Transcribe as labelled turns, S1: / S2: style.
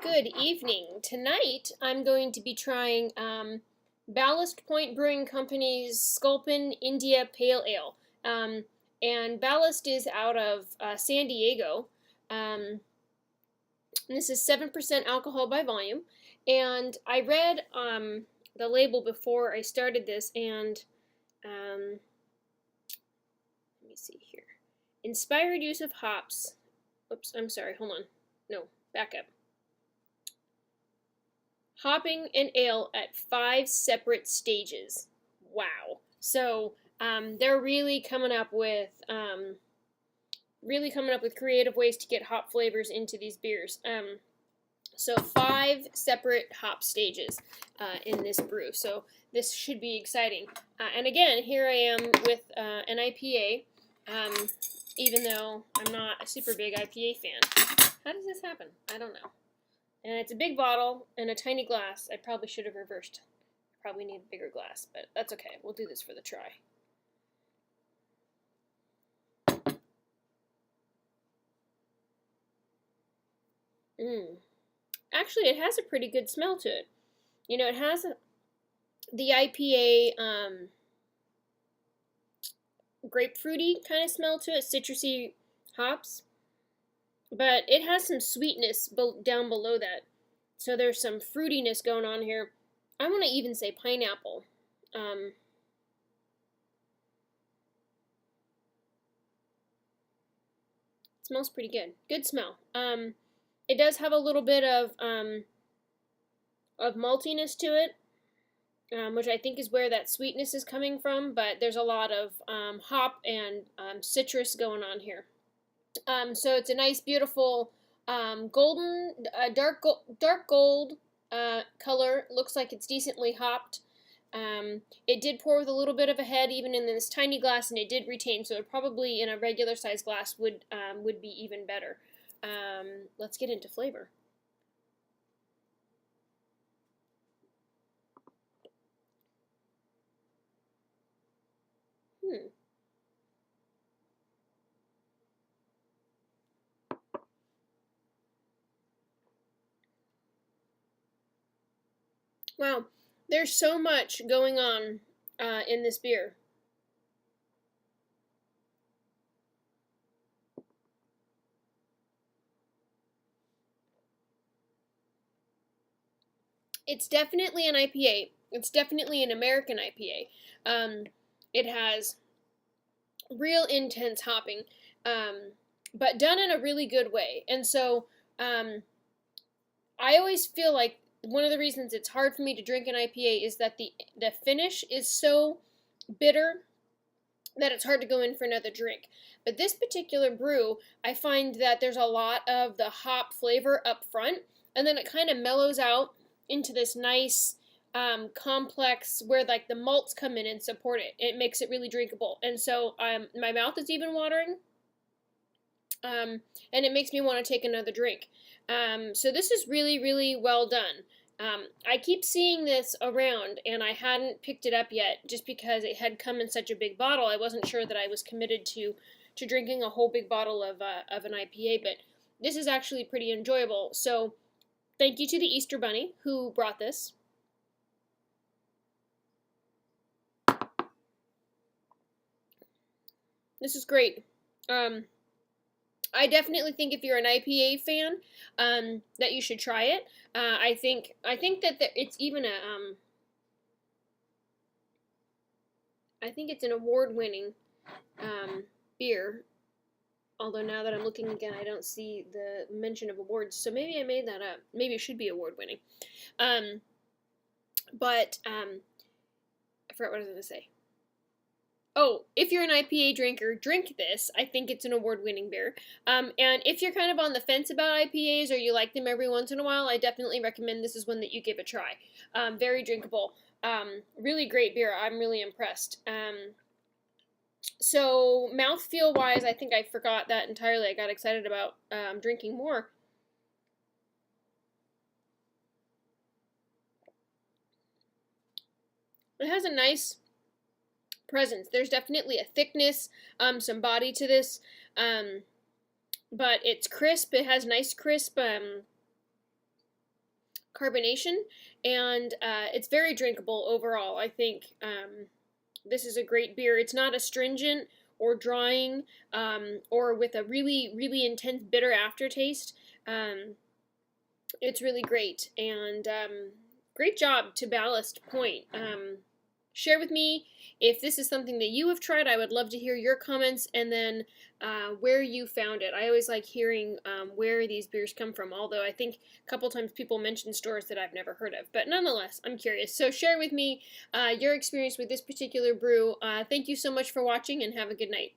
S1: Good evening. Tonight I'm going to be trying Ballast Point Brewing Company's Sculpin India Pale Ale. And Ballast is out of San Diego. This is 7% alcohol by volume. And I read the label before I started this, and let me see here. Inspired use of hops. Oops, I'm sorry, hold on. No, back up. Hopping an ale at 5 separate stages. Wow. So they're really coming up with creative ways to get hop flavors into these beers. So 5 separate hop stages in this brew. So this should be exciting. And again, here I am with an IPA, even though I'm not a super big IPA fan. How does this happen? I don't know. And it's a big bottle and a tiny glass. I probably should have reversed. Probably need a bigger glass, but that's okay. We'll do this for the try. Actually, it has a pretty good smell to it. You know, it has the IPA grapefruity kind of smell to it, citrusy hops. But it has some sweetness down below that. So there's some fruitiness going on here. I want to even say pineapple. It smells pretty good. Good smell. It does have a little bit of maltiness to it, which I think is where that sweetness is coming from. But there's a lot of hop and citrus going on here. So it's a nice, beautiful golden, dark gold color. Looks like it's decently hopped. It did pour with a little bit of a head, even in this tiny glass, and it did retain. So it probably in a regular size glass would be even better. Let's get into flavor. Wow, there's so much going on in this beer. It's definitely an IPA. It's definitely an American IPA. It has real intense hopping, but done in a really good way. And so I always feel like one of the reasons it's hard for me to drink an IPA is that the finish is so bitter that it's hard to go in for another drink. But this particular brew, I find that there's a lot of the hop flavor up front, and then it kind of mellows out into this nice complex where like the malts come in and support it. It makes it really drinkable. And so my mouth is even watering, and it makes me want to take another drink. So this is really, really well done. I keep seeing this around, and I hadn't picked it up yet just because it had come in such a big bottle. I wasn't sure that I was committed to drinking a whole big bottle of an IPA, but this is actually pretty enjoyable. So thank you to the Easter Bunny who brought this. This is great. I definitely think if you're an IPA fan, that you should try it. I think that it's even a I think it's an award-winning beer. Although now that I'm looking again, I don't see the mention of awards, so maybe I made that up. Maybe it should be award-winning. But I forgot what I was going to say. Oh, if you're an IPA drinker, drink this. I think it's an award-winning beer. And if you're kind of on the fence about IPAs or you like them every once in a while, I definitely recommend this is one that you give a try. Very drinkable. Really great beer. I'm really impressed. So mouthfeel-wise, I think I forgot that entirely. I got excited about drinking more. It has a nice presence. There's definitely a thickness, some body to this, but it's crisp. It has nice crisp carbonation, and it's very drinkable overall. I think this is a great beer. It's not astringent or drying, or with a really, really intense bitter aftertaste. It's really great, and great job to Ballast Point. Share with me if this is something that you have tried. I would love to hear your comments, and then where you found it. I always like hearing where these beers come from, although I think a couple times people mention stores that I've never heard of. But nonetheless, I'm curious. So share with me your experience with this particular brew. Thank you so much for watching, and have a good night.